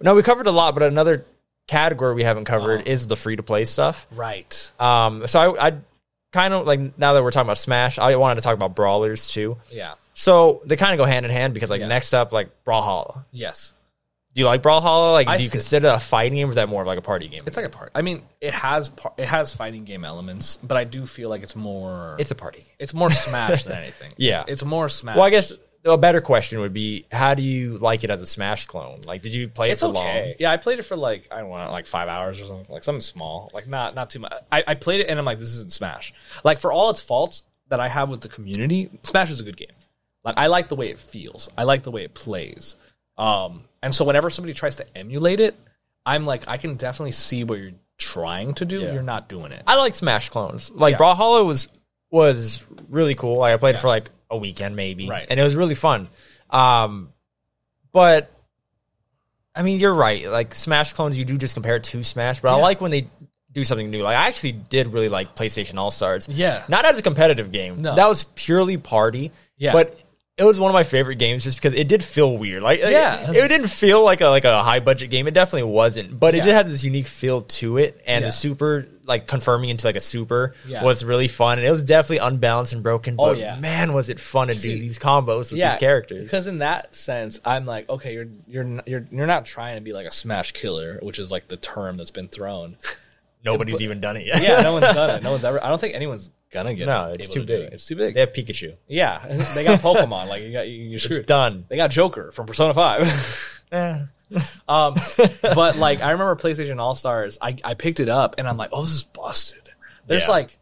No, we covered a lot, but another category we haven't covered is the free-to-play stuff. Right. So I kind of, like, now that we're talking about Smash, I wanted to talk about brawlers, too. Yeah. So they kind of go hand in hand because, like, next up, like, Brawlhalla. Yes. Do you like Brawlhalla? Like, do you consider it a fighting game, or is that more of like a party game? It's like a party. I mean, it has fighting game elements, but I do feel like it's more. It's a party game. It's more Smash than anything. Yeah, it's more Smash. Well, I guess a better question would be, how do you like it as a Smash clone? Like, did you play it for long? Yeah, I played it for like, I don't know, like 5 hours or something, like something small, like not too much. I played it and I'm like, this isn't Smash. Like, for all its faults that I have with the community, Smash is a good game. Like, I like the way it feels. I like the way it plays. And so whenever somebody tries to emulate it, I'm like, I can definitely see what you're trying to do. Yeah. You're not doing it. I like Smash clones. Like, Brawlhalla was really cool. Like, I played it for like a weekend maybe. Right. And it was really fun. But I mean, you're right. Like, Smash clones, you do just compare it to Smash, but I like when they do something new. Like, I actually did really like PlayStation All-Stars. Yeah. Not as a competitive game. No. That was purely party. Yeah. But it was one of my favorite games just because it did feel weird. Like, it didn't feel like a high budget game. It definitely wasn't. But it did have this unique feel to it. And the super, like, confirming into like a super was really fun. And it was definitely unbalanced and broken. But man, was it fun to do these combos with these characters. Because in that sense, I'm like, okay, you're not trying to be like a Smash killer, which is like the term that's been thrown. Nobody's even done it yet. Yeah, no one's done it. No one's ever. I don't think anyone's gonna get it. No, it's too big. It's too big. They have Pikachu. Yeah, they got Pokemon. Like, you're screwed. It's done. They got Joker from Persona 5. But like, I remember PlayStation All Stars. I picked it up and I'm like, oh, this is busted. There's like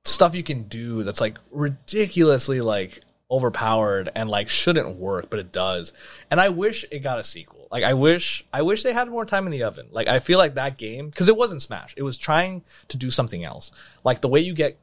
stuff you can do that's like ridiculously like overpowered and like shouldn't work, but it does. And I wish it got a sequel. Like, I wish they had more time in the oven. Like, I feel like that game, because it wasn't Smash, it was trying to do something else. Like, the way you get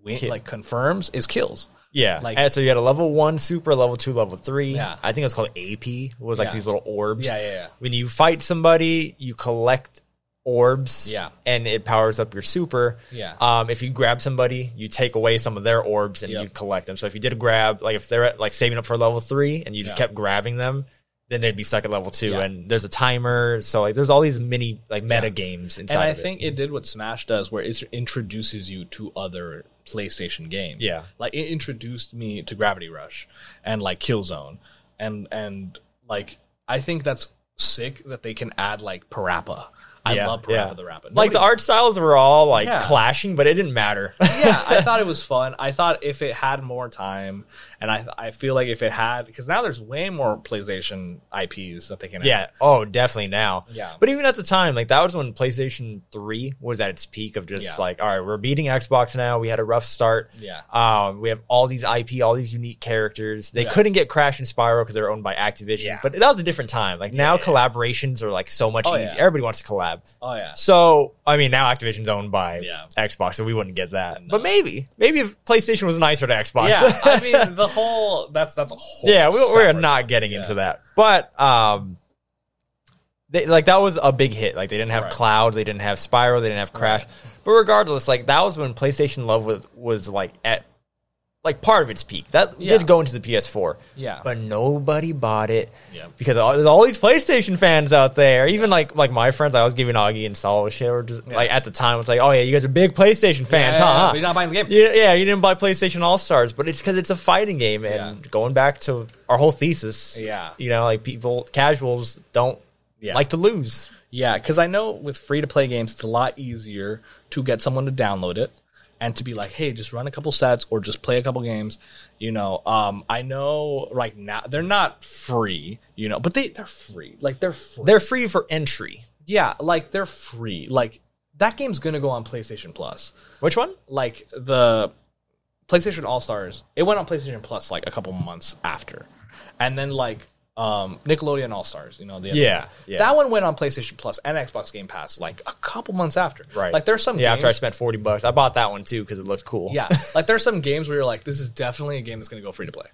like confirms is kills. Yeah, like, and so you had a level 1 super, level 2, level 3. Yeah. I think it was called AP. It was like these little orbs. Yeah. When you fight somebody, you collect orbs. Yeah. And it powers up your super. Yeah. If you grab somebody, you take away some of their orbs and you collect them. So if you did a grab, like if they're at, like saving up for level 3 and you just kept grabbing them, then they'd be stuck at level 2, and there's a timer. So like, there's all these mini like meta games inside. And I think it did what Smash does, where it introduces you to other PlayStation games. Yeah, like it introduced me to Gravity Rush and like Killzone, and like I think that's sick that they can add like Parappa. I love Parappa the Rapid. Like, the art styles were all like clashing, but it didn't matter. Yeah, I thought it was fun. I thought if it had more time, and I feel like if it had, because now there's way more PlayStation IPs that they can add. Oh, definitely now. Yeah. But even at the time, like, that was when PlayStation 3 was at its peak of just like, all right, we're beating Xbox now. We had a rough start. Yeah. We have all these IP, all these unique characters. They couldn't get Crash and Spyro because they're owned by Activision. Yeah. But that was a different time. Like, now collaborations are like so much easier. Yeah. Everybody wants to collab. Oh, yeah. So, I mean, now Activision's owned by Xbox, so we wouldn't get that. No. But maybe if PlayStation was nicer to Xbox. Yeah, I mean, the whole, that's a whole. Yeah, we're not getting into that. But, that was a big hit. Like, they didn't have Cloud, they didn't have Spyro, they didn't have Crash. But regardless, like, that was when PlayStation Love was like at like part of its peak. That did go into the PS4. Yeah. But nobody bought it because there's all these PlayStation fans out there. Even like my friends, I was giving Augie and Saul shit, or just like at the time, it was like, oh yeah, you guys are big PlayStation fans, huh? But you're not buying the game. Yeah, you didn't buy PlayStation All-Stars, but it's because it's a fighting game. And going back to our whole thesis, you know, like casuals don't like to lose. Yeah, because I know with free-to-play games, it's a lot easier to get someone to download it and to be like, hey, just run a couple sets or just play a couple games. You know, I know right now they're not free, you know, but they're free. Like, they're free. They're free for entry. Yeah, like, they're free. Like, that game's going to go on PlayStation Plus. Which one? Like, the PlayStation All-Stars, it went on PlayStation Plus, like, a couple months after. And then, like, Nickelodeon All-Stars, you know, the other one. That one went on PlayStation Plus and Xbox Game Pass like a couple months after. Right. Like, there's some games, after I spent $40. I bought that one too because it looked cool. Yeah. Like, there's some games where you're like, this is definitely a game that's going to go free to play.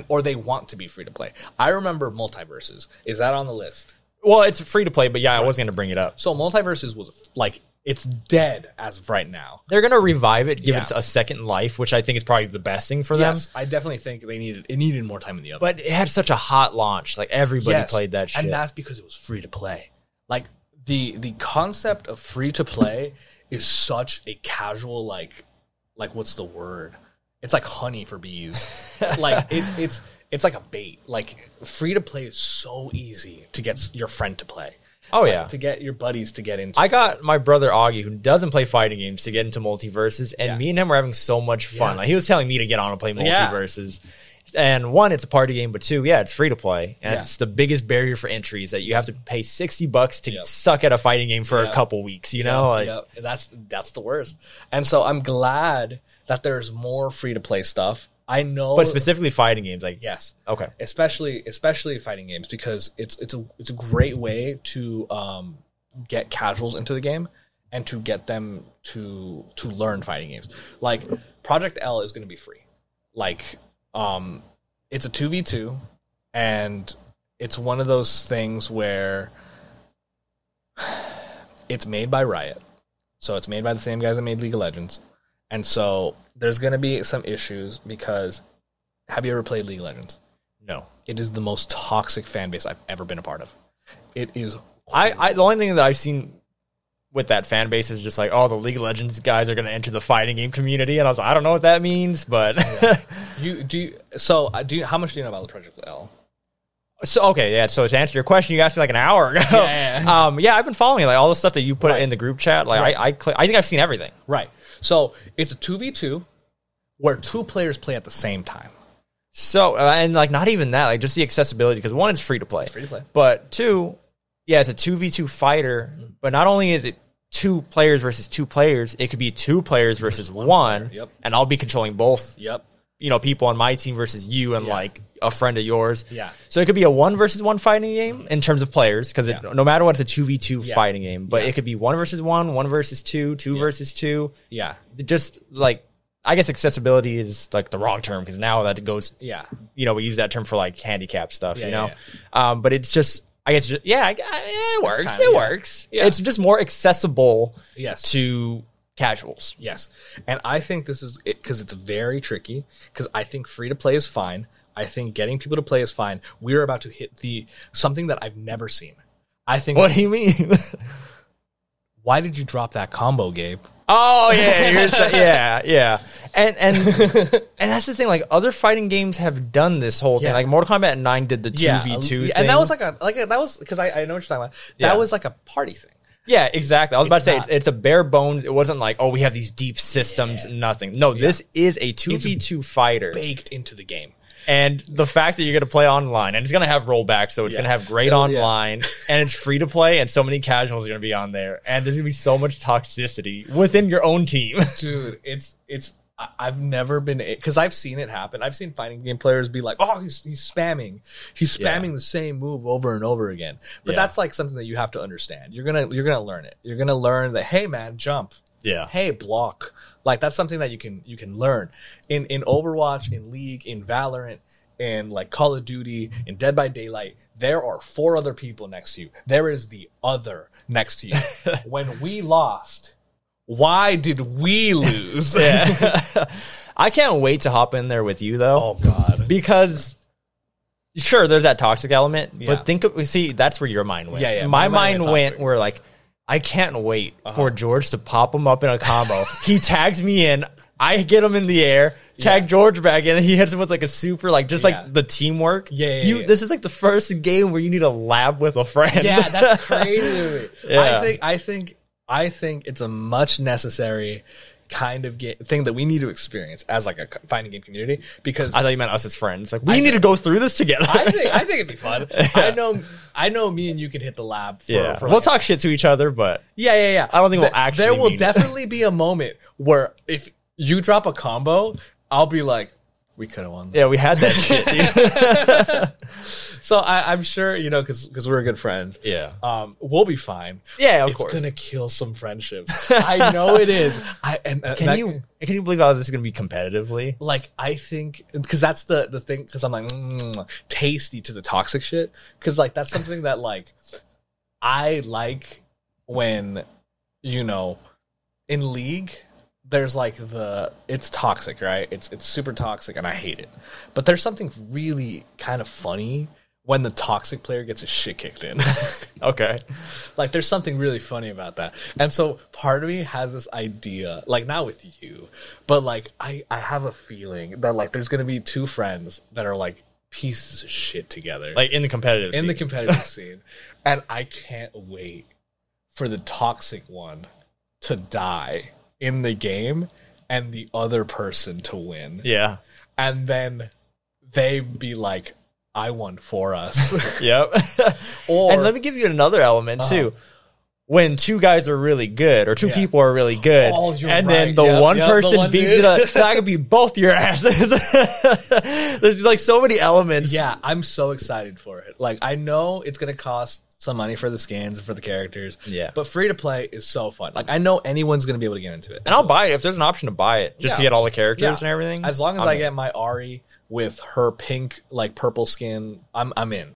Or they want to be free to play. I remember Multiverses. Is that on the list? Well, it's free to play, but I wasn't going to bring it up. So Multiverses was like, it's dead as of right now. They're going to revive it, give it a second life, which I think is probably the best thing for them. Yes, I definitely think it needed more time in the oven. But it had such a hot launch. Like, everybody played that shit. And that's because it was free to play. Like the concept of free to play is such a casual like what's the word? It's like honey for bees. Like it's like a bait. Like free to play is so easy to get your friend to play. Oh yeah, to get your buddies to get into. I got my brother Augie, who doesn't play fighting games, to get into multiverses, and me and him were having so much fun. Like he was telling me to get on and play multiverses. And one, it's a party game, but two, it's free to play, and it's the biggest barrier for entry is that you have to pay $60 to suck at a fighting game for a couple weeks. You know, like that's the worst. And so I'm glad that there's more free to play stuff. I know, but specifically fighting games, like yes, okay, especially fighting games, because it's a great way to get casuals into the game and to get them to learn fighting games. Like Project L is going to be free. Like it's a 2v2, and it's one of those things where it's made by Riot, so it's made by the same guys that made League of Legends. And so there's going to be some issues because have you ever played League of Legends? No. It is the most toxic fan base I've ever been a part of. It is. The only thing that I've seen with that fan base is just like, oh, the League of Legends guys are going to enter the fighting game community. And I was like, I don't know what that means, but. How much do you know about the Project L? So so to answer your question, you asked me like an hour ago. I've been following like all the stuff that you put in the group chat. Like I think I've seen everything. Right. So it's a 2v2 where two players play at the same time. So and like not even that, like just the accessibility, because one, it's free to play. But two, it's a 2v2 fighter. But not only is it two players versus two players, it could be two players versus one. Yep. And I'll be controlling both. Yep. You know, people on my team versus you and like a friend of yours. Yeah. So it could be a 1 versus 1 fighting game in terms of players, because no matter what, it's a 2v2 fighting game. But it could be 1 versus 1, 1 versus 2, 2 versus 2. Yeah. Just like, I guess accessibility is like the wrong term, because now that goes, you know, we use that term for like handicap stuff, you know? But it's just, I guess, it works. It works. Yeah. It's just more accessible to casuals. Yes. And I think this is it, because it's very tricky, because I think free to play is fine. I think getting people to play is fine. We're about to hit something that I've never seen. I think. What do you mean? Why did you drop that combo, Gabe? Oh yeah. And that's the thing. Like other fighting games have done this whole thing. Like Mortal Kombat 9 did the 2v2 thing, and that was that was because I know what you're talking about. That was like a party thing. Yeah, exactly. I was about to say it's a bare bones. It wasn't like, oh, we have these deep systems, nothing. No, this is a 2v2 fighter baked into the game. And the fact that you're going to play online, and it's going to have rollback, so it's going to have great online, and it's free to play, and so many casuals are going to be on there, and there's going to be so much toxicity within your own team. Dude, I've never been, because I've seen it happen. I've seen fighting game players be like, oh, he's spamming. He's spamming the same move over and over again. But that's like something that you have to understand. You're gonna learn it. You're gonna learn that, hey man, jump. Yeah. Hey, block. Like that's something that you can learn. In Overwatch, in League, in Valorant, in like Call of Duty, in Dead by Daylight, there are 4 other people next to you. There is the other next to you. When we lost, why did we lose? I can't wait to hop in there with you, though. Oh, God. Because, sure, there's that toxic element, but that's where your mind went. Yeah. My mind went where, like, I can't wait for George to pop him up in a combo. He tags me in, I get him in the air, tag George back in, and he hits him with, like, a super, like, just, like, the teamwork. This is, like, the first game where you need a lab with a friend. Yeah, that's crazy. I think it's a much necessary kind of thing that we need to experience as like a fighting game community, because I thought you meant us as friends. Like we need to go through this together. I think it'd be fun. I know me and you can hit the lab. We'll talk shit to each other, but I don't think we'll actually. There will definitely be a moment where if you drop a combo, I'll be like, we could have won. Yeah, we had that shit. So I'm sure, you know, because we're good friends. Yeah. We'll be fine. Yeah, of course. It's gonna kill some friendships. I know it is. Can you believe how this is gonna be competitively? Like, I think because that's the thing. Because I'm like tasty to the toxic shit. Because like that's something that like I like when, you know, in League. There's like it's toxic, right? It's super toxic and I hate it. But there's something really kind of funny when the toxic player gets his shit kicked in. Okay. Like, there's something really funny about that. And so part of me has this idea, like, not with you, but, like, I have a feeling that, like, there's going to be two friends that are, like, pieces of shit together. Like, in the competitive scene. In the competitive scene. And I can't wait for the toxic one to die in the game and the other person to win. Yeah. And then they be like, I won for us. Yep. And let me give you another element too. When two guys are really good, or two people are really good, and then the one person beats you up, that could be both your asses. There's like so many elements. Yeah, I'm so excited for it. Like, I know it's gonna cost some money for the skins and for the characters. Yeah. But free to play is so fun. Like, I know anyone's gonna be able to get into it. And I'll buy it if there's an option to buy it, just to get all the characters and everything. As long as I get my Ari with her pink, like, purple skin, I'm in.